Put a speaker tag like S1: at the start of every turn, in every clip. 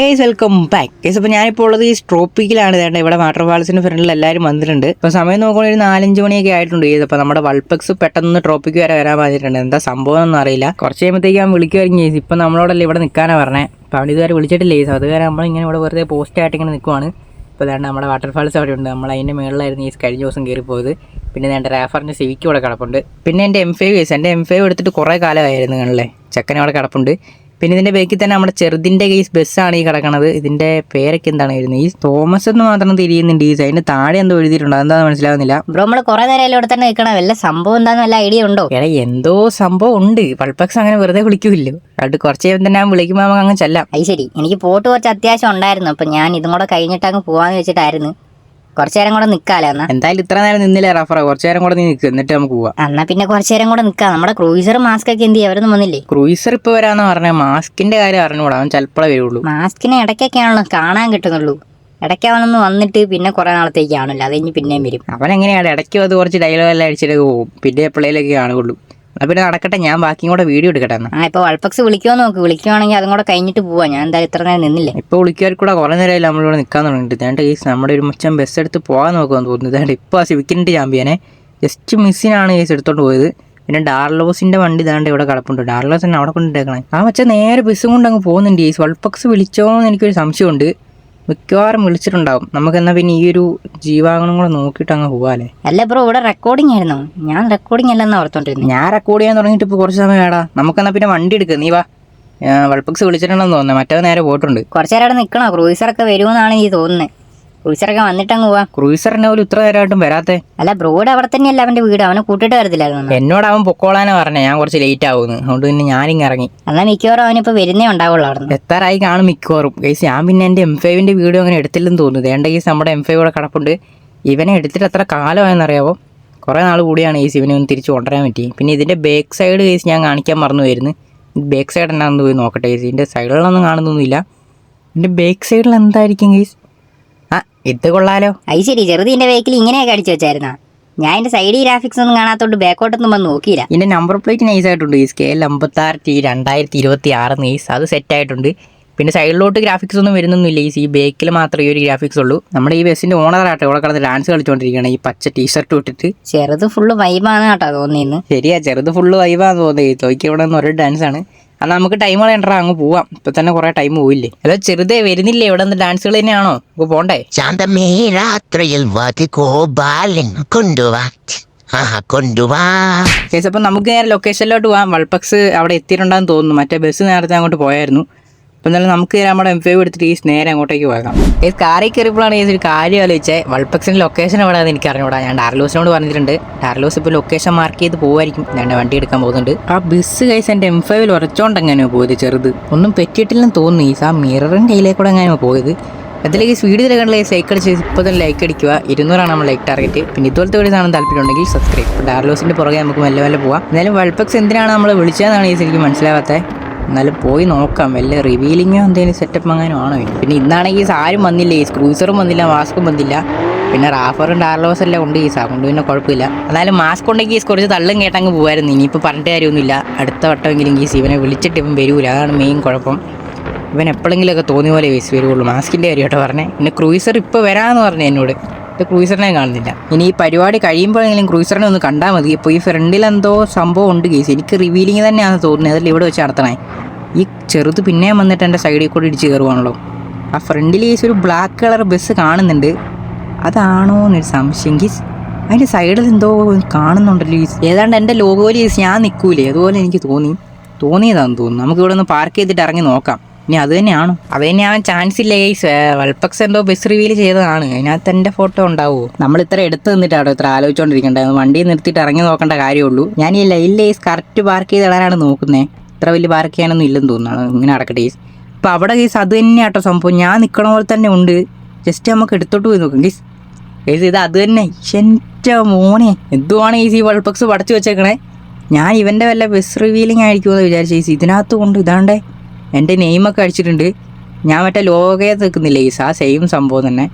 S1: Guys welcome back guys. അപ്പോൾ ഞാനിപ്പോൾ ഉള്ളത് ഈ ട്രോപ്പിക്കിലാണ്. വേണ്ട ഇവിടെ വാട്ടർഫാൾസിൻ്റെ ഫ്രണ്ടിൽ എല്ലാവരും വന്നിട്ടുണ്ട്. ഇപ്പോൾ സമയം നോക്കുമ്പോൾ ഒരു 4-5 മണിയൊക്കെ ആയിട്ടുണ്ട്. അപ്പോൾ നമ്മുടെ വൾപെക്സ് പെട്ടെന്ന് ട്രോപ്പിക്ക് വരാൻ പറഞ്ഞിട്ടുണ്ട്. എന്താ സംഭവം ഒന്നും അറിയില്ല. കുറച്ച് കഴിയുമ്പോഴത്തേക്ക് അവൻ വിളിക്കുമായിരിക്കും ഗൈസ്. ഇപ്പം നമ്മളോടല്ലേ ഇവിടെ നിൽക്കാനാണ് പറഞ്ഞത്. അപ്പോൾ അവൻ ഇതുവരെ വിളിച്ചിട്ടില്ല ഗൈസ്. അതുവരെ നമ്മളിങ്ങനെ ഇവിടെ വെറുതെ പോസ്റ്റായിട്ട് ഇങ്ങനെ നിൽക്കുവാണ്. ഇപ്പോൾ വേണ്ട നമ്മുടെ വാട്ടർഫാൾസ് അവിടെ ഉണ്ട്. നമ്മൾ അതിൻ്റെ മുകളിലായിരുന്നു ഈ കഴിഞ്ഞ ദിവസം കയറിപ്പോയത്. പിന്നെ വേണ്ട റാഫറിൻ്റെ സിവിക്ക് ഇവിടെ കിടപ്പുണ്ട്. പിന്നെ എൻ്റെ M5 ഗൈസ്. എൻ്റെ M5 എടുത്തിട്ട് കുറേ കാലമായിരുന്നു നിങ്ങളെ ചെക്കൻ അവിടെ കിടപ്പുണ്ട്. പിന്നെ ഇതിൻ്റെ ബേക്കിൽ തന്നെ നമ്മുടെ ചെറുതിൻ്റെ കേസ് ബസ്സാണ് ഈ കിടക്കണത്. ഇതിൻ്റെ പേരൊക്കെ എന്താണ് വരുന്നത്? ഈ തോമസ് എന്ന് മാത്രം തിരിയുന്നുണ്ട്. ഈ അതിൻ്റെ താഴെ എന്തോ എഴുതിയിട്ടുണ്ട്. അതെന്താണെന്ന് മനസ്സിലാവുന്നില്ല.
S2: ബ്രോ നമ്മൾ കുറെ നേരം ഇവിടെ തന്നെ നിൽക്കണം. വല്ല സംഭവം എന്താന്ന് വല്ല ഐഡിയ ഉണ്ടോ?
S1: എടാ എന്തോ സംഭവം ഉണ്ട്. വൾപെക്സ് അങ്ങനെ വെറുതെ വിളിക്കൂല്ലോ. അത് കുറച്ച് കഴിയുമ്പോൾ തന്നെ വിളിക്കുമ്പോൾ നമുക്ക് അങ്ങ് ചെല്ലാം.
S2: അത് ശരി. എനിക്ക് പോട്ട് കുറച്ച് അത്യാവശ്യം ഉണ്ടായിരുന്നു. അപ്പം ഞാൻ ഇതും കൂടെ കഴിഞ്ഞിട്ട് അങ്ങ് പോകാന്ന് വെച്ചിട്ടായിരുന്നു. കുറച്ചു നേരം കൂടെ നിൽക്കാമല്ലോ. എന്നാ
S1: എന്തായാലും ഇത്ര നേരം നിന്നില്ല റഫറ. കുറച്ചു നേരം കൂടെ നീ നിൽക്കുക, എന്നിട്ട് നമുക്ക് പോവാം.
S2: എന്നാ പിന്നെ കുറച്ചു നേരം കൂടെ നിൽക്കാം. നമ്മുടെ ക്രൂയിസർ മാസ്ക് ഒക്കെ എന്ത് ചെയ്യും? അവരൊന്നും വന്നില്ലേ?
S1: ക്രൂയിസർ ഇപ്പോൾ വരാന്ന് പറഞ്ഞാൽ മാസ്കിന്റെ കാര്യം അറിഞ്ഞുകൂടാ. അവൻ ചിലപ്പോഴേ വരുള്ളൂ.
S2: മാസ്കിനെ ഇടയ്ക്കൊക്കെയാണല്ലോ കാണാൻ കിട്ടുന്നുള്ളൂ. ഇടയ്ക്ക് അവനൊന്ന് വന്നിട്ട് പിന്നെ കുറെ നാളത്തേക്കാണല്ലോ. അത് കഴിഞ്ഞ് പിന്നെയും വരും.
S1: അവൻ എങ്ങനെയാണ് ഇടയ്ക്ക് അത് കുറച്ച് ഡയലോഗ് എല്ലാം അടിച്ചിട്ട് പോകും. പിന്നെ എപ്പോഴേലൊക്കെ കാണുള്ളൂ. എന്നാൽ പിന്നെ നടക്കട്ടെ, ഞാൻ ബാക്കിയും കൂടെ വീഡിയോ എടുക്കട്ടെ. എന്നാ
S2: ഇപ്പോൾ വൾപെക്സ് വിളിക്കുമോ നോക്ക്. വിളിക്കുവാണെങ്കിൽ അതും കൂടെ കഴിഞ്ഞിട്ട് പോവാം. ഞാൻ എന്തായാലും ഇത്ര നേരം നിന്നില്ലേ.
S1: ഇപ്പോൾ വിളിക്കാർ കൂടെ കുറേ നേരമായില്ല നമ്മളിവിടെ നിൽക്കാൻ തുടങ്ങിയിട്ട്. ഇതാണ്ട് കേസ് നമ്മുടെ ഒരു മച്ചൻ ബസ് എടുത്ത് പോകാൻ നോക്കുമെന്ന് തോന്നുന്നു. ഇതാണ്ട് ഇപ്പോൾ ആ സിവിക്കിൻ്റെ ചാമ്പ്യനെ ജസ്റ്റ് മിസ്സിനാണ് കേസ് എടുത്തോണ്ട് പോയത്. പിന്നെ ഡാർലോസിൻ്റെ വണ്ടി ഇതാണ്ട് ഇവിടെ കിടപ്പുണ്ട്. ഡാർലോസ് തന്നെ അവിടെ കൊണ്ടിട്ടേക്കണേ. ആ മച്ചൻ നേരെ ബസ്സും കൊണ്ട് അങ്ങ് പോകുന്നുണ്ട്. കേസ് വൾപെക്സ് വിളിച്ചോന്ന് എനിക്കൊരു സംശയമുണ്ട്. മിക്കവാറും വിളിച്ചിട്ടുണ്ടാവും. നമുക്കെന്നാൽ പിന്നെ ഈ ഒരു ജീവാഗണം കൂടെ നോക്കിയിട്ട് അങ്ങ് പോകാല്ലേ.
S2: അല്ല ബ്രോ, ഇവിടെ റെക്കോർഡിംഗ് ആയിരുന്നോ? ഞാൻ റെക്കോർഡിംഗ് അല്ലെന്നാ ഓർത്തോണ്ടിരുന്നു.
S1: ഞാൻ റെക്കോർഡ് ചെയ്യാൻ തുടങ്ങിയിട്ട് ഇപ്പോൾ കുറച്ച് സമയം വേടാ. നമുക്കെന്നാൽ പിന്നെ വണ്ടി എടുക്കുക. നീ വാ. വൾപെക്സ് വിളിച്ചിട്ടുണ്ടെന്ന് തോന്നുന്നത്. മറ്റേ നേരെ പോയിട്ടുണ്ട്.
S2: കുറച്ചു നേരം അവിടെ നിൽക്കണോ? ക്രൂയിസറൊക്കെ വരുമെന്നാണ് എനിക്ക് തോന്നുന്നത്. ക്രൂയിസറൊക്കെ വന്നിട്ട് അങ്ങ് പോവാം.
S1: ക്രൂയിസറിനെ പോലും ഇത്ര നേരമായിട്ടും വരാത്തേ.
S2: അല്ല ബ്രോയുടെ അവിടെ തന്നെയല്ല അവന്റെ വീട്. അവനെ കൂട്ടിട്ട് വരത്തില്ലായിരുന്നു.
S1: എന്നോട് അവൻ പൊക്കോളാനെ പറഞ്ഞേ. ഞാൻ കുറച്ച് ലേറ്റ് ആവുന്നു. അതുകൊണ്ട് പിന്നെ ഞാനിങ്ങ് ഇറങ്ങി.
S2: എന്നാൽ മിക്കവാറും അവനിപ്പോൾ വരുന്നേ ഉണ്ടാവുള്ളൂ. അവിടെ നിന്ന്
S1: എത്താറായി കാണും മിക്കവാറും. കേസ് ഞാൻ പിന്നെ എൻ്റെ M5 വീഡിയോ അങ്ങനെ എടുത്തില്ലെന്ന് തോന്നുന്നു. വേണ്ട കേസ് നമ്മുടെ M5 ഇവിടെ കിടപ്പുണ്ട്. ഇവനെ എടുത്തിട്ട് എത്ര കാലമായെന്നറിയാവോ? കുറേ നാൾ കൂടിയാണ് കേസ് ഇവനെ ഒന്ന് തിരിച്ച് കൊണ്ടുവരാൻ പറ്റി. പിന്നെ ഇതിൻ്റെ ബാക്ക് സൈഡ് കേസ് ഞാൻ കാണിക്കാൻ മറന്നു വരുന്നു. ബാക്ക് സൈഡ് എന്നാന്ന് പോയി നോക്കട്ടെ കേസ്. ഇതിൻ്റെ സൈഡിലൊന്നും കാണുന്നൊന്നുമില്ല. ഇതിൻ്റെ ബാക്ക് സൈഡിൽ എന്തായിരിക്കും കേസ്? ആ ഇത് കൊള്ളാലോ.
S2: അത് ശരി. ചെറുതിൻ്റെ വെഹിക്കിൾ ഇങ്ങനെയൊക്കെ അടിച്ചു വെച്ചായിരുന്നാ? ഞാൻ എൻ്റെ സൈഡ് ഗ്രാഫിക്സ് ഒന്നും കാണാത്തോണ്ട് ബാക്കോട്ടൊന്നും വന്ന് നോക്കിയില്ല.
S1: ഇതിൻ്റെ നമ്പർ പ്ലേറ്റ് നൈസ് ആയിട്ടുണ്ട്. ഈ സ്കെയിൽ 56T2026 നൈസ്. അത് സെറ്റായിട്ടുണ്ട്. പിന്നെ സൈഡിലോട്ട് ഗ്രാഫിക്സ് ഒന്നും വരുന്നൊന്നുമില്ല. ഈ ബേക്കിൽ മാത്രമേ ഈ ഒരു ഗ്രാഫിക്സ് ഉള്ളൂ. നമ്മുടെ ഈ ബസ്സിൻ്റെ ഓണറാട്ടോ ഇവിടെ കിടന്ന് ഡാൻസ് കളിച്ചുകൊണ്ടിരിക്കുകയാണ് ഈ പച്ച ടീഷർട്ട് ഇട്ടിട്ട്.
S2: ചെറുത് ഫുള്ള് വൈബാണ് കേട്ടോ തോന്നിയെന്ന്.
S1: ശരിയാ, ചെറുത് ഫുള്ള് വൈബാന്ന് തോന്നുന്നത്. തോയ്ക്ക് ഇവിടെ നിന്ന് ഒരു ഡാൻസാണ്. എന്നാൽ നമുക്ക് ടൈം കളയണ്ടാ, അങ്ങ് പോവാം. ഇപ്പൊ തന്നെ കുറെ ടൈം പോയില്ലേ. അല്ലോ ചെറുതെ വരുന്നില്ലേ? ഇവിടെ നിന്ന് ഡാൻസുകൾ തന്നെയാണോ? നമുക്ക് പോണ്ടേ?
S3: ശാന്തമേ രാത്രിയിൽ വാതികോപാലൻ കൊണ്ടുവാ.
S1: കേസ് അപ്പം നമുക്ക് നേരെ ലൊക്കേഷനിലോട്ട് പോവാം. വൾപെക്സ് അവിടെ എത്തിയിട്ടുണ്ടെന്ന് തോന്നുന്നു. മറ്റേ ബസ് നേരത്തെ അങ്ങോട്ട് പോയായിരുന്നു. അപ്പം എന്നാലും നമുക്ക് നമ്മുടെ M5 എടുത്തിട്ട് ഈ നേരെ അങ്ങോട്ടേക്ക് പോകാം. ഈ കാറിൽ കയറിയപ്പോഴാണ് ഈ ഒരു കാര്യം ആലോചിച്ചത്. വൾപെക്സിൻ്റെ ലൊക്കേഷൻ എവിടെയാണെന്ന് എനിക്ക് അറിഞ്ഞൂടാ. ഞാൻ ഡാർലോസിനോട് പറഞ്ഞിട്ടുണ്ട്. ഡാർലോസ് ഇപ്പോൾ ലൊക്കേഷൻ മാർക്ക് ചെയ്ത് പോകുമായിരിക്കും. ഞാൻ വണ്ടി എടുക്കാൻ പോകുന്നുണ്ട്. ആ ബസ് കൈസ് എൻ്റെ M5 ഉറച്ചോണ്ട് എങ്ങനെയോ പോയത്. ചെറുത് ഒന്നും പറ്റിയിട്ടില്ലെന്ന് തോന്നുന്നു. ഈ ആ മിററിൻ്റെ കയ്യിലേക്കൂടെ എങ്ങനെയോ പോയത്. അതിലേക്ക് സ്പീഡിൽ കണ്ടുള്ള ലൈക്ക് അടിച്ച് ഇപ്പോൾ തന്നെ ലൈക്ക് അടിക്കുക. 200 നമ്മൾ ലൈക്ക് ടാർഗറ്റ്. പിന്നെ ഇതുപോലത്തെ വീഡിയോസ് ആണ് താല്പര്യമുണ്ടെങ്കിൽ സബ്സ്ക്രൈബ്. ഇപ്പോൾ ഡാർലോസിൻ്റെ പുറകെ നമുക്ക് മെല്ലെ പോവാം. എന്നാലും വൾപെക്സ് എന്തിനാണ് നമ്മൾ വിളിച്ചതെന്നാണ് ഈ ശരിക്കും മനസ്സിലാവാത്തത്. എന്നാലും പോയി നോക്കാം. വല്ല റിവീലിങ്ങോ എന്തെങ്കിലും സെറ്റപ്പ് അങ്ങനെയോ ആണോ? പിന്നെ ഇന്നാണെങ്കിൽ ആരും വന്നില്ല. ഈ ക്രൂസറും വന്നില്ല, മാസ്കും വന്നില്ല. പിന്നെ റാഫറും ഡാർലോസ് എല്ലാം ഉണ്ട് ഈ കൊണ്ട് പിന്നെ കുഴപ്പമില്ല. എന്നാലും മാസ്ക് ഉണ്ടെങ്കിൽ കുറച്ച് തള്ളും കേട്ടങ്ങ് പോകുമായിരുന്നു. ഇനിയിപ്പോൾ പറഞ്ഞിട്ട് കാര്യമൊന്നുമില്ല. അടുത്ത വട്ടമെങ്കിലും ഈ ഇവനെ വിളിച്ചിട്ട് ഇവൻ വരൂല. അതാണ് മെയിൻ കുഴപ്പം. ഇവൻ എപ്പോഴെങ്കിലുമൊക്കെ തോന്നിയ പോലെ കേസ് വരുള്ളൂ. മാസ്കിൻ്റെ കാര്യം കേട്ടോ പറഞ്ഞേ. പിന്നെ ക്രൂസർ ഇപ്പോൾ വരാമെന്ന് പറഞ്ഞു എന്നോട്. ഇപ്പോൾ ക്രൂസറിനെ കാണുന്നില്ല. ഇനി ഈ പരിപാടി കഴിയുമ്പോഴെങ്കിലും ക്രൂസറിനെ ഒന്ന് കണ്ടാൽ മതി. ഇപ്പോൾ ഈ ഫ്രണ്ടിൽ എന്തോ സംഭവം ഉണ്ട് കേസ്. എനിക്ക് റിവീലിംഗ് തന്നെയാണ് തോന്നുന്നത്. അതിൽ ഇവിടെ വെച്ച് നടത്തണേ. ഈ ചെറുത് പിന്നെയും വന്നിട്ട് എൻ്റെ സൈഡിൽ കൂടി ഇടിച്ച് കയറുവാണല്ലോ. ആ ഫ്രണ്ടിൽ കേസ് ഒരു ബ്ലാക്ക് കളർ ബസ് കാണുന്നുണ്ട്. അതാണോ എന്നൊരു സംശയം കേസ്. അതിൻ്റെ സൈഡിൽ എന്തോ കാണുന്നുണ്ടല്ലോ കേസ്. ഏതാണ്ട് എൻ്റെ ലോഗോയിൽ കേസ് ഞാൻ നിൽക്കൂലേ, അതുപോലെ എനിക്ക് തോന്നിയതാണെന്ന് തോന്നുന്നു. നമുക്ക് ഇവിടെ ഒന്ന് പാർക്ക് ചെയ്തിട്ട് ഇറങ്ങി നോക്കാം. ഇനി അത് തന്നെയാണോ? അത് തന്നെയാവാൻ ചാൻസ് ഇല്ല ഗൈസ്. വൾപെക്സ് എന്തോ ബസ് റിവീൽ ചെയ്തതാണ്. അതിനകത്ത് എൻ്റെ ഫോട്ടോ ഉണ്ടാവുമോ? നമ്മൾ ഇത്ര എടുത്ത് നിന്നിട്ടാണോ ഇത്ര ആലോചിച്ചുകൊണ്ടിരിക്കേണ്ടത്? വണ്ടി നിർത്തിയിട്ട് ഇറങ്ങി നോക്കേണ്ട കാര്യമുള്ളൂ. ഞാൻ ഈ ലൈനിൽ ഗൈസ് കറക്റ്റ് പാർക്ക് ചെയ്ത് ഇടാനാണ് നോക്കുന്നത്. ഇത്ര വലിയ പാർക്ക് ചെയ്യാനൊന്നും ഇല്ലെന്ന് തോന്നുന്നു. ഇങ്ങനെ നടക്കട്ടെ ഗൈസ്. അപ്പോൾ അവിടെ ഗൈസ് അത് തന്നെയാട്ടോ സംഭവം. ഞാൻ നിൽക്കണ പോലെ തന്നെ ഉണ്ട്. ജസ്റ്റ് നമുക്ക് എടുത്തോട്ട് പോയി നോക്കാം ഗൈസ്. ഗൈസ് ഇത് അത് തന്നെ. എൻ്റെ മോനെ എന്തുവാണ് ഗൈസ് ഈ വൾപെക്സ് പടച്ചു വെച്ചേക്കണേ. ഞാൻ ഇവൻ്റെ വല്ല ബസ് റിവീലിംഗ് ആയിരിക്കുമെന്ന് വിചാരിച്ചു ഗൈസ്. ഇതിനകത്ത് കൊണ്ട് ഇതാണ്ടേ എൻ്റെ നെയിമൊക്കെ അടിച്ചിട്ടുണ്ട്. ഞാൻ മറ്റേ ലോകയെ നിൽക്കുന്നില്ല ഗൈസ്. ആ സെയിം സംഭവം തന്നെ.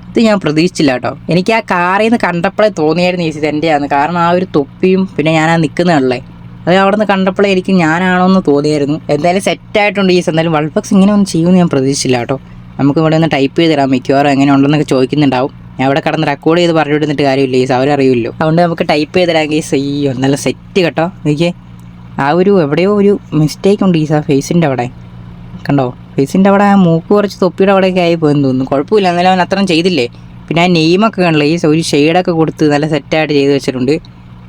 S1: ഇത് ഞാൻ പ്രതീക്ഷിച്ചില്ല കേട്ടോ. എനിക്ക് ആ കാറിൽ നിന്ന് കണ്ടപ്പോഴേ തോന്നിയായിരുന്നു ഗൈസ് ഇത് എൻ്റെയാണ്. കാരണം ആ ഒരു തൊപ്പിയും പിന്നെ ഞാൻ ആ നിൽക്കുന്നതല്ലേ അത് അവിടെ നിന്ന് കണ്ടപ്പോഴേ എനിക്ക് ഞാനാണോ എന്ന് തോന്നിയായിരുന്നു. എന്തായാലും സെറ്റായിട്ടുണ്ട് ഈസ്. എന്തായാലും വൾപക്സ് ഇങ്ങനെ ഒന്നും ചെയ്യുമെന്ന് ഞാൻ പ്രതീക്ഷിച്ചില്ല കേട്ടോ. നമുക്ക് ഇവിടെ ഒന്ന് ടൈപ്പ് ചെയ്ത് തരാം, മിക്കവാറും എങ്ങനെ ഉണ്ടെന്നൊക്കെ ചോദിക്കുന്നുണ്ടാവും. ഞാൻ ഇവിടെ കടന്ന് റെക്കോർഡ് ചെയ്ത് പറഞ്ഞു വിടുന്നിട്ട് കാര്യമില്ല ഈസ്, അവരറിയില്ലോ. അതുകൊണ്ട് നമുക്ക് ടൈപ്പ് ചെയ്ത് തരാം ഈസ്. അയ്യോ നല്ല സെറ്റ് കേട്ടോ. നോക്കിയേ, ആ ഒരു എവിടെയോ ഒരു മിസ്റ്റേക്ക് ഉണ്ട് ഈസ്. ആ ഫേസിൻ്റെ അവിടെ കണ്ടോ, ഫേസിൻ്റെ അവിടെ ആ മൂക്ക് കുറച്ച് തൊപ്പിയുടെ അവിടെയൊക്കെ ആയി പോയെന്ന് തോന്നുന്നു. കുഴപ്പമില്ല, എന്നാലും അവൻ അത്രയും ചെയ്തില്ലേ. പിന്നെ ആ നെയിമൊക്കെ കണ്ടില്ല ഈസ്, ഒരു ഷെയ്ഡൊക്കെ കൊടുത്ത് നല്ല സെറ്റായിട്ട് ചെയ്ത് വെച്ചിട്ടുണ്ട്.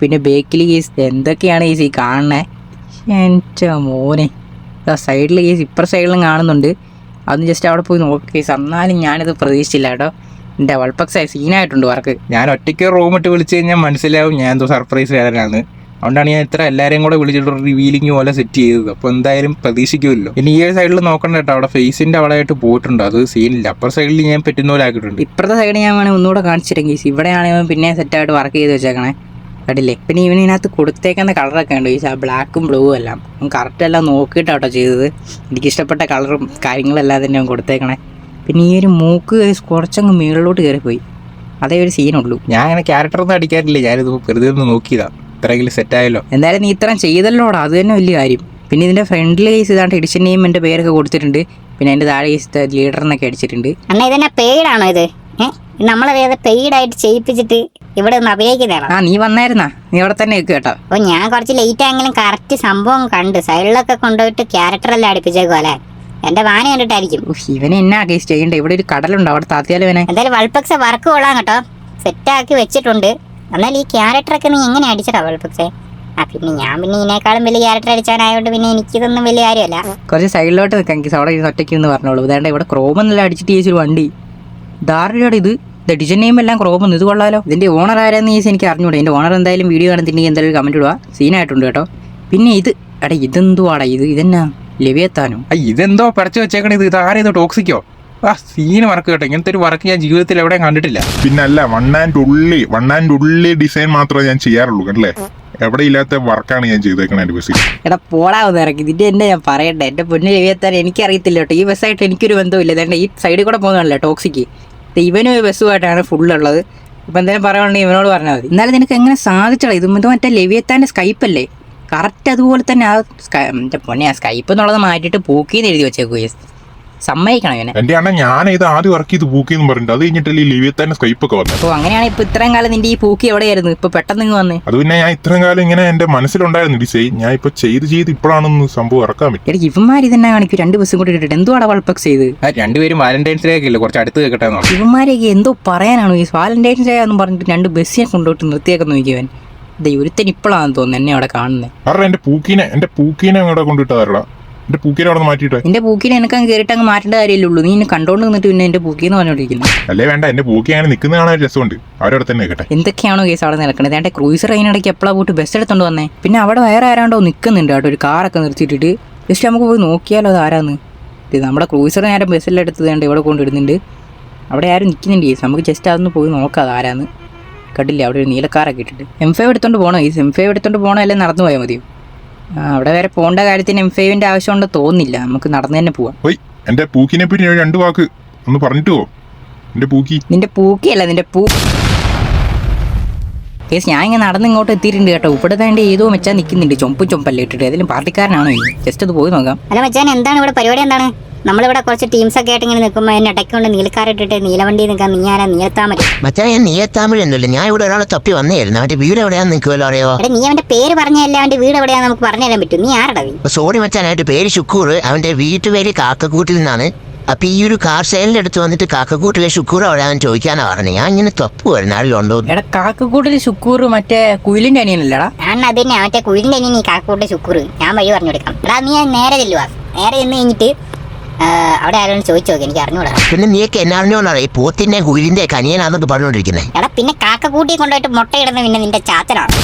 S1: പിന്നെ ബേക്കിൽ ഈസ് എന്തൊക്കെയാണ് ഈസ് ഈ കാണണേ. എൻ്റെ മോനെ, സൈഡിൽ ഈസ് ഇപ്പുറ സൈഡിലും കാണുന്നുണ്ട്. അതൊന്ന് ജസ്റ്റ് അവിടെ പോയി നോക്കി ഈസ്. എന്നാലും ഞാനിത് പ്രതീക്ഷിച്ചില്ല കേട്ടോ. എൻ്റെ വൾപക്സ് സീനായിട്ടുണ്ട് വർക്ക്.
S4: ഞാൻ ഒറ്റയ്ക്ക് റൂം ഇട്ട് വിളിച്ച് കഴിഞ്ഞാൽ മനസ്സിലാവും ഞാൻ എന്തോ സർപ്രൈസ് തരാനാണ്. അതുകൊണ്ടാണ് ഞാൻ ഇത്ര എല്ലാവരെയും കൂടെ വിളിച്ചിട്ട് റിവീലിംഗ് പോലെ സെറ്റ് ചെയ്തത്. അപ്പോൾ എന്തായാലും പ്രതീക്ഷിക്കുമല്ലോ. ഇനി ഈ സൈഡിൽ നോക്കണ്ട കേട്ടോ, അവിടെ ഫേസിൻ്റെ അവിടെ ആയിട്ട് പോയിട്ടുണ്ട്. അത് സീനില്ല. അപ്പുറ സൈഡിൽ ഞാൻ പറ്റുന്ന പോലെ ആക്കിയിട്ടുണ്ട്.
S1: ഇപ്പുറത്തെ സൈഡ് ഞാൻ വേണമെങ്കിൽ ഒന്നുകൂടെ കാണിച്ചിട്ടെങ്കിൽ ഇവിടെയാണെങ്കിൽ പിന്നെ സെറ്റായിട്ട് വർക്ക് ചെയ്ത് വെച്ചേക്കണേ കണ്ടില്ലേ. പിന്നെ ഇവനതിനകത്ത് കൊടുത്തേക്കുന്ന കളറൊക്കെ ഉണ്ട് ഈസ്, ആ ബ്ലാക്കും ബ്ലൂവും എല്ലാം കറക്റ്റ് എല്ലാം നോക്കിയിട്ടാട്ടോ ചെയ്തത്. എനിക്കിഷ്ടപ്പെട്ട കളറും കാര്യങ്ങളെല്ലാം തന്നെ അവൻ കൊടുത്തേക്കണേ. പിന്നെ ഈ ഒരു മൂക്ക് കുറച്ചങ്ങ് മുകളിലോട്ട് കയറിപ്പോയി, അതേ ഒരു സീനുള്ളൂ.
S4: ഞാൻ അങ്ങനെ ക്യാരക്ടറൊന്നും അടിക്കാറില്ല, ഞാനിത് വെറുതെ ഒന്ന് നോക്കിയതാണ്. ഇത്രയെങ്കിലും സെറ്റായല്ലോ.
S1: എന്തായാലും നീ ഇത്രയും ചെയ്തല്ലോടാ, അത് തന്നെ വലിയ കാര്യം. പിന്നെ ഇതിൻ്റെ ഫ്രണ്ടിൽ കേസ് ഇതാണ്ട് എഡിഷൻ നെയിം എൻ്റെ പേരൊക്കെ കൊടുത്തിട്ടുണ്ട്. പിന്നെ അതിൻ്റെ താഴെ കേസ് ലീഡർ എന്നൊക്കെ അടിച്ചിട്ടുണ്ട്.
S2: അണ്ണാ ഇതെന്നെ പെയ്ഡാണോ ഇത്? നമ്മളെ വേറെ പെയ്ഡായിട്ട് ചെയ്യിപ്പിച്ചിട്ട് ഇവിടെ ഒന്ന് അഭിനയിക്കുന്നതാണോ?
S1: ആ നീ വന്നായിരുന്നാ, നീ അവിടെ തന്നെ നിൽക്കുക കേട്ടോ.
S2: അപ്പോൾ ഞാൻ കുറച്ച് ലേറ്റ് ആയെങ്കിലും കറക്റ്റ് സംഭവം കണ്ട് സൈഡിലൊക്കെ കൊണ്ടുപോയിട്ട് ക്യാരക്ടറെല്ലാം അടുപ്പിച്ചേക്കും അല്ലേ. എന്റെ വാന കണ്ടിട്ടായിരിക്കും.
S1: ഇവനെ എന്നാ കേസ് ചെയ്യണ്ടേ? ഇവിടെ ഒരു കടലുണ്ട്, അവിടെ താത്തിയാലും ഇവനെ.
S2: എന്തായാലും വൾപക്സെ വർക്ക് കൊള്ളാം കേട്ടോ, സെറ്റാക്കി വെച്ചിട്ടുണ്ട്. എന്നാൽ ഈ ക്യാരക്ടറൊക്കെ നീ എങ്ങനെ അടിച്ചടാ വൾപക്സെ? പിന്നെ ഞാൻ ഇതിനേക്കാളും വലിയ ക്യാരക്ടർ അടിച്ചാനായതുകൊണ്ട് പിന്നെ എനിക്കിതൊന്നും വലിയ കാര്യമല്ല.
S1: കുറച്ച് സൈഡിലോട്ട് നിൽക്കാം കേസ്, അവിടെ ഇരുന്ന് ഒറ്റയ്ക്ക് എന്ന് പറഞ്ഞോളൂ. ഇതാണ്ട് ഇവിടെ ക്രോമെന്നെല്ലാം അടിച്ചിട്ട് ചേച്ചൊരു വണ്ടി ധാരണയോടെ ഇത് ഡിജൻ നെയിം എല്ലാം ക്രോമെന്ന്. ഇത് കൊള്ളാലോ. ഇതിൻ്റെ ഓണർ ആരാന്ന് ചേച്ചി എനിക്ക് അറിഞ്ഞൂടെ. എൻ്റെ ഓണർ എന്തായാലും വീഡിയോ കാണുന്നുണ്ടെങ്കിൽ എന്തായാലും കമൻറ്റ് ഇടുക. സീനായിട്ടുണ്ട് കേട്ടോ. പിന്നെ ഇത് ഇതെന്തുവാടാ ഇതെന്നാ ലെവിയത്താനോ?
S4: ഇതെന്തോ പറിച്ചു വെച്ചേക്കണേ. ഇത് ആരേതോ ടോക്സിക്കോ? സീന് വർക്ക് കേട്ടോ. ഇങ്ങനത്തെ ഒരു വർക്ക് ഞാൻ ജീവിതത്തിൽ എവിടെയും കണ്ടിട്ടില്ല.
S5: പിന്നല്ല, വൺ ആൻഡ് ഉള്ളി ഡിസൈൻ മാത്രമേ ഞാൻ ചെയ്യാറുള്ളൂ കണ്ടല്ലേ. എവിടെ ഇല്ലാത്ത വർക്കാണ് ഞാൻ ചെയ്തേക്കണേ എൻ്റെ ബസ്സിൽ.
S1: എടാ പോടാവുന്ന ഇറക്കി ഇതിൻ്റെ എന്നെ ഞാൻ പറയട്ടെ. എൻ്റെ പൊന്നു ലെവിയത്താൻ എനിക്കറിയത്തില്ല കേട്ടോ. ഈ ബസ്സായിട്ട് എനിക്കൊരു ബന്ധമില്ല. ഇതേണ്ട ഈ സൈഡിൽ കൂടെ പോകുന്നതല്ലേ ടോക്സിക്ക്. ഇവനും ബസ്സുമായിട്ടാണ് ഫുള്ളുള്ളത്. ഇപ്പം എന്തായാലും പറയുകയാണെങ്കിൽ ഇവനോട് പറഞ്ഞാൽ മതി. എന്നാലും നിനക്ക് എങ്ങനെ സാധിച്ചടാ? ഇത് മറ്റേ ലെവിയത്താൻ്റെ സ്കൈപ്പല്ലേ? കറക്റ്റ് അതുപോലെ തന്നെ ആ എൻ്റെ പൊന്നെ ആ സ്കൈപ്പ് എന്നുള്ളത് മാറ്റിയിട്ട് പൂക്കിന്ന് എഴുതി വെച്ചേക്കു. സമ്മതിക്കണം ഇവനെ.
S5: എൻ്റെ അണ്ണ ഞാൻ ഇത് ആദ്യം വർക്ക് ചെയ്ത് പൂക്കിന്ന് പറഞ്ഞിട്ട് അത് കഴിഞ്ഞിട്ടല്ലേ ലിവിയത്താൻ്റെ സ്കൈപ്പൊക്കെ വന്നത്.
S1: അപ്പോൾ അങ്ങനെയാണ് ഇപ്പോൾ ഇത്രയും കാലം നിൻ്റെ ഈ പൂക്കി എവിടെയായിരുന്നു? ഇപ്പോൾ പെട്ടെന്ന് ഇങ്ങ് വന്നേ.
S5: അത് പിന്നെ ഞാൻ ഇത്രയും കാലം ഇങ്ങനെ എൻ്റെ മനസ്സിലുണ്ടായിരുന്നു ഡിസൈൻ. ഞാൻ ഇപ്പോൾ ചെയ്ത് ഇപ്പോഴാണെന്ന് സംഭവം ഇറക്കാൻ പറ്റും.
S1: എടാ ഇവന്മാർ ഇതെന്നാ കാണിക്കും? 2 ബസ്സും കൂടി ഇട്ടിട്ട് എന്തുവാടാ വൾപക്സ് ചെയ്ത്?
S4: രണ്ടുപേരും വാലന്റൈൻസ് ഡേ ഒക്കെ ഇല്ല, കുറച്ച് അടുത്ത് കേട്ടെ.
S1: ഇവന്മാരെയൊക്കെ എന്തോ പറയാനാണോ ഈ വാലന്റൈൻസ് ഡേ എന്ന് പറഞ്ഞിട്ട് 2 ബസ്സിനെ കൊണ്ടുപോയിട്ട് നിർത്തിയൊക്കെ നോക്കിയവൻ. ഒരുത്തൻ ഇപ്പോഴാണെന്ന് തോന്നുന്നു എന്നെ അവിടെ കാണുന്നത്.
S5: കാരണം എൻ്റെ പൂക്കീനെ അവിടെ കൊണ്ടിട്ടതാരടാ. എൻ്റെ പൂക്കീനെ അവിടെ മാറ്റിയിട്ട്.
S1: എന്റെ പൂക്കിനെ എനിക്കങ്ങ് കയറിയിട്ട് അങ്ങ് മാറ്റേണ്ട കാര്യമല്ലേ ഉള്ളൂ. നീ എന്നെ കണ്ടോണ്ട് നിന്നിട്ട് പിന്നെ എന്റെ പൂക്കിന്ന് പറഞ്ഞോണ്ടിരിക്കുന്നു.
S5: അല്ലേ വേണ്ട, എൻ്റെ പൂക്കി അങ്ങനെ നിൽക്കുന്ന കാണാൻ രസമുണ്ട്. അവരവിടെ തന്നെ കേട്ടെ.
S1: എന്തൊക്കെയാണോ കേസ് അവിടെ നടക്കുന്നത്? എൻ്റെ ക്രൂസർ അതിനിടയ്ക്ക് എപ്പോഴാണ് പോയിട്ട് ബസ് എടുത്തോണ്ട് വന്നേ. പിന്നെ അവിടെ വേറെ ആരാണ്ടോ നിൽക്കുന്നുണ്ട് കേട്ടോ, ഒരു കാറൊക്കെ നിർത്തിയിട്ടിട്ട്. ജസ്റ്റ് നമുക്ക് പോയി നോക്കിയാലോ അത് ആരാന്ന്. ഇത് നമ്മുടെ ക്രൂസർ നേരെ ബസ്സിലെടുത്തത് കണ്ട് ഇവിടെ കൊണ്ടിടുന്നുണ്ട്. അവിടെ ആരും നിൽക്കുന്നുണ്ട് കേസ്. നമുക്ക് ജസ്റ്റ് അതൊന്ന് പോയി നോക്കാം അത് ആരാന്ന്. കണ്ടില്ലേ അവിടെ ഒരു നീലക്കാറൊക്കെ ഇട്ടിട്ട്. M5 എടുത്തോണ്ട് പോകണോ? ഈ M5 എടുത്തോണ്ട് പോകണോ അല്ലേ നടന്നു പോയാൽ മതിയോ? അവിടെ വരെ പോകേണ്ട കാര്യത്തിന് M5ൻ്റെ ആവശ്യമുണ്ട് തോന്നില്ല. നമുക്ക് നടന്നു തന്നെ പോവാം.
S5: എൻ്റെ പൂക്കിനെ പറ്റി 2 വാക്ക് ഒന്ന് പറഞ്ഞിട്ട് പോ. എൻ്റെ പൂക്കി
S1: നിന്റെ പൂക്കിയല്ല, നിന്റെ കേസ്. ഞാൻ ഇങ്ങനെ നടന്ന് ഇങ്ങോട്ട് എത്തിയിട്ടുണ്ട് കേട്ടോ. ഇവിടെ തന്നെ ഏതോ മെച്ചാൻ നിൽക്കുന്നുണ്ട്, ചൊമ്പല്ലേ ഇട്ടിട്ട്. ഏതെങ്കിലും പാർട്ടിക്കാരനാണോ? ജസ്റ്റ് അത് പോയി നോക്കാം.
S2: അല്ല മച്ചാൻ, എന്താണ് ഇവിടെ പരിപാടി? എന്താണ്? നമ്മളിവിടെ കുറച്ച് ടീംസൊക്കെ ആയിട്ട് ഇങ്ങനെ നിൽക്കുമ്പോൾ എന്നെ ഇടയ്ക്കൊണ്ട് നീലക്കാരിട്ടിട്ട് നീലവണ്ടി നിൽക്കാൻ നീ ആരാ? നീലത്താമര
S3: മച്ചാ, ഞാൻ നീലത്താമരയൊന്നുമില്ല. ഞാൻ ഇവിടെ ഒരാളെ തപ്പി വന്നേരുന്നു. അവന്റെ വീട് എവിടെയാന്ന് നിൽക്കുമല്ലോ, അറിയോ?
S2: നീ അവന്റെ പേര് പറഞ്ഞല്ല, അവന്റെ വീട് എവിടെയാന്ന് നമുക്ക് പറഞ്ഞു തരാൻ പറ്റും. നീ ആരടാ?
S3: സോറി മച്ചാൻ, അവന്റെ പേര് ശുക്കൂർ. അവന്റെ വീട്ടുപേര് കാക്കക്കൂട്ടിൽ നിന്നാണ്. അപ്പൊ ഈ ഒരു കാർ സെയിലിന്റെ അടുത്ത് വന്നിട്ട് കാക്കക്കൂട്ടിലെ ശുക്കൂർ എവിടെയാന്ന് ചോദിക്കാനാ പറഞ്ഞു. ഞാൻ ഇങ്ങനെ തപ്പു വരുന്ന ആളിലുണ്ടോ?
S1: എടാ കാക്കക്കൂട്ടിൽ ശുക്കൂർ മറ്റേ കുയിലിന്റെ അനിയനല്ലടാ?
S2: ഞാൻ അതന്നെ, മറ്റേ കുയിലിന്റെ അനിയൻ ഈ കാക്കക്കൂട്ടിലെ ശുക്കൂർ. ഞാൻ വഴി പറഞ്ഞു കൊടുക്കാം. എടാ നീ നേരെ ചെല്ലുവാ. നേരെ ചെന്ന് കഴിഞ്ഞിട്ട് അവിടെ ആരോടും ചോദിച്ചു നോക്കി, എനിക്ക് അറിഞ്ഞൂടാ.
S3: പിന്നെ നീക്ക് എന്നാറിഞ്ഞോണ്ടാണ് ഈ പോത്തിന്റെ കുയിലിന്റെ കനിയനാന്നൊക്കെ പറഞ്ഞോണ്ടിരിക്കുന്നത്.
S2: എടാ പിന്നെ കാക്കക്കൂട്ടി കൊണ്ടുപോയിട്ട് മുട്ടയിടുന്ന പിന്നെ നിന്റെ ചാത്തനാണ്.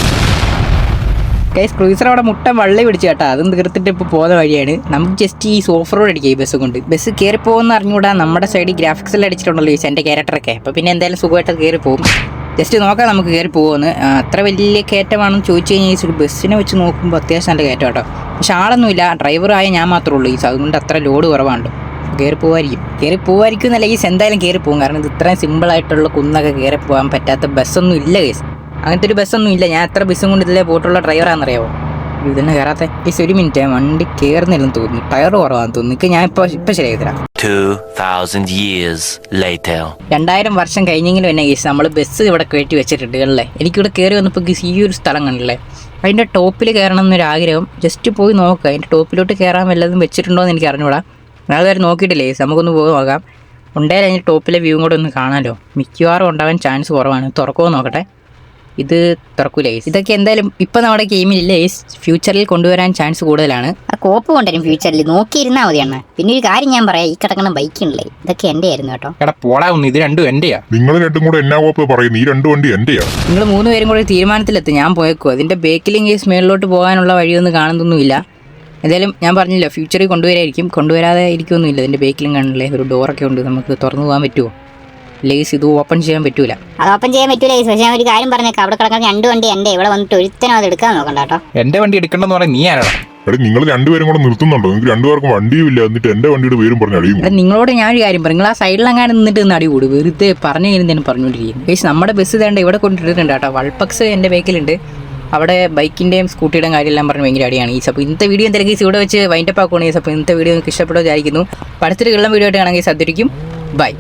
S1: ക്രൂസർ അവിടെ മുട്ട വള്ളി പിടിച്ചു കേട്ടോ. അതും തീർത്തിട്ട് ഇപ്പോൾ പോകുന്ന വഴിയാണ്. നമുക്ക് ജസ്റ്റ് ഈ ഓഫ് റോഡ് അടിക്കാം ഈ ബസ് കൊണ്ട്. ബസ് കയറി പോകുമെന്ന് അറിഞ്ഞുകൂടാ. നമ്മുടെ സൈഡിൽ ഗ്രാഫിക്സിൽ അടിച്ചിട്ടുണ്ടല്ലോ ഈ എൻ്റെ ക്യാരക്ടറൊക്കെ. അപ്പോൾ പിന്നെ എന്തായാലും സുഖമായിട്ട് കയറി പോകും. ജസ്റ്റ് നോക്കാം നമുക്ക് കയറി പോകുമെന്ന്. അത്ര വലിയ കയറ്റമാണെന്ന് ചോദിച്ചു കഴിഞ്ഞാൽ ബസ്സിനെ വെച്ച് നോക്കുമ്പോൾ അത്യാവശ്യം നല്ല കയറ്റം കേട്ടോ. പക്ഷെ ആളൊന്നുമില്ല, ഡ്രൈവറായ ഞാൻ മാത്രമേ ഉള്ളൂ ഈ. അതുകൊണ്ട് അത്ര ലോഡ് കുറവാണല്ലോ. കയറി പോകുമായിരിക്കും എന്നല്ല ഈ. എന്തായാലും കയറി പോകും. കാരണം ഇത് ഇത്രയും സിമ്പിളായിട്ടുള്ള കുന്നൊക്കെ കയറി പോകാൻ പറ്റാത്ത ബസ്സൊന്നും ഇല്ല കേസ്. അങ്ങനത്തെ ഒരു ബസ്സൊന്നും ഇല്ല. ഞാൻ എത്ര ബസ്സും കൊണ്ട് ഇതിലേ പോയിട്ടുള്ള ഡ്രൈവറാണെന്നറിയാമോ? ഇതന്നെ കയറാത്ത ഗൈസ്. ഒരു മിനിറ്റ്, വണ്ടി കയറുന്നില്ലെന്ന് തോന്നുന്നു. ടയർ കുറവാന്ന് തോന്നുന്നു. ഞാൻ ഇപ്പൊ ശരിയാക്കി തരാം.
S6: 2000 years later.
S1: 2000 വർഷം കഴിഞ്ഞെങ്കിലും എന്നെ ഗൈസ് നമ്മൾ ബസ് ഇവിടെ കയറ്റി വെച്ചിട്ടുണ്ട് അല്ലേ. എനിക്കിവിടെ കയറി വന്നപ്പോൾ ഗൈസ് ഈ ഒരു സ്ഥലം കണ്ടില്ലേ, അതിൻ്റെ ടോപ്പിൽ കയറണം എന്നൊരാഗ്രഹം. ജസ്റ്റ് പോയി നോക്കുക, അതിൻ്റെ ടോപ്പിലോട്ട് കയറാൻ വല്ലതും വെച്ചിട്ടുണ്ടോ എന്ന് എനിക്ക് അറിഞ്ഞൂടാ. ഞാൻ അതുവരെ നോക്കിയിട്ടില്ലേ ഗൈസ്. നമുക്കൊന്ന് പോയി നോക്കാം. ഉണ്ടായാലും അതിൻ്റെ ടോപ്പിലെ വ്യൂ കൂടെ ഒന്ന് കാണാമല്ലോ. മിക്കവാറും ഉണ്ടാകാൻ ചാൻസ് കുറവാണ്. തുറക്കുമോ നോക്കട്ടെ. ഇത് തുറക്കൂല ഗൈസ്. ഇതൊക്കെ എന്തായാലും ഇപ്പം നമ്മുടെ ഗെയിമിലില്ല ഗൈസ്. ഫ്യൂച്ചറിൽ കൊണ്ടുവരാൻ ചാൻസ് കൂടുതലാണ്.
S2: ആ കോപ്പ് കൊണ്ടുവരും ഫ്യൂച്ചറിൽ, നോക്കിയിരുന്നാൽ മതി അണ്ണ. പിന്നെ ഒരു കാര്യം ഞാൻ പറയാം, ഈ കിടക്കുന്ന ബൈക്കുണ്ടല്ലേ, ഇതൊക്കെ എൻ്റെ ആയിരുന്നു കേട്ടോ.
S4: എടാ പോടാ ഒന്ന്, ഇത് രണ്ടും എന്റെയാ.
S5: നിങ്ങൾ രണ്ടും കൂടെ എന്നാ കോപ്പ് പറയുന്നു? ഈ 2 വണ്ടി എന്റെയാണ്.
S1: നിങ്ങൾ 3 പേരും കൂടെ തീരുമാനത്തിലെത്തും. ഞാൻ പോയേക്കും. അതിൻ്റെ ബേക്കിലും ഗൈസ് മേളിലോട്ട് പോകാനുള്ള വഴിയൊന്നും കാണുന്നൊന്നുമില്ല. എന്തായാലും ഞാൻ പറഞ്ഞില്ല, ഫ്യൂച്ചറിൽ കൊണ്ടുവരായിരിക്കും. കൊണ്ടുവരാതെ ഇരിക്കുമൊന്നുമില്ല. അതിൻ്റെ ബേക്കിലും കാണില്ലേ ഒരു ഡോറൊക്കെ ഉണ്ട്. നമുക്ക് തുറന്നു പോകാൻ പറ്റുമോ? ലേസ് ഇത് ഓപ്പൺ ചെയ്യാൻ പറ്റൂല.
S2: അത് ഓപ്പൺ ചെയ്യാൻ പറ്റൂല. പക്ഷേ ഞാൻ ഒരു കാര്യം പറഞ്ഞേക്കാം, അവിടെ കിടക്കുന്ന 2 വണ്ടി എൻ്റെ. ഇവിടെ വന്നിട്ട് ഒരുത്തനും അത് എടുക്കാൻ നോക്കണ്ട കേട്ടോ.
S4: എന്റെ വണ്ടി എടുക്കണ്ടെന്ന് പറയാൻ നീ ആരാടാ?
S5: എടാ നിങ്ങൾ 2 പേരും കൂടെ നിർത്തുന്നുണ്ടോ? നിങ്ങൾക്ക് 2 പേർക്കും വണ്ടിയും ഇല്ല, എന്നിട്ട് എന്റെ വണ്ടിയുടെ പേരും പറഞ്ഞ് അടിയും.
S1: അല്ല, നിങ്ങളോട് ഞാനൊരു കാര്യം പറയും. നിങ്ങൾ ആ സൈഡിലെങ്ങാനും നിന്നിട്ട് നിന്ന് അടി കൂടും. വെറുതെ പറഞ്ഞു കഴിഞ്ഞാൽ പറഞ്ഞുകൊണ്ടിരിക്കുന്നു. ഗൈസ് നമ്മുടെ ബസ് തേണ്ട ഇവിടെ കൊണ്ടിട്ടുണ്ട് കേട്ടോ. വൾപക്സ് എൻ്റെ ബേക്കിലുണ്ട്. അവിടെ ബൈക്കിൻ്റെയും സ്കൂട്ടിയുടെയും കാര്യമെല്ലാം പറഞ്ഞ് ഭയങ്കര അടിയാണ് ഗൈസ്. അപ്പോൾ ഇന്നത്തെ വീഡിയോ എന്തെങ്കിലും ഗൈസ് ഇവിടെ വെച്ച് വൈൻഡപ്പ് ആക്കുകയാണ് ഗൈസ്. അപ്പോൾ ഇന്നത്തെ വീഡിയോ നിങ്ങൾക്ക് ഇഷ്ടപ്പെട്ടോ വിചാരിക്കുന്നു. അടുത്തൊരു കിള്ളം വീഡിയോ ആയിട്ട് കാണാൻ ഗൈസ്. അതിരിക്കും ബൈ.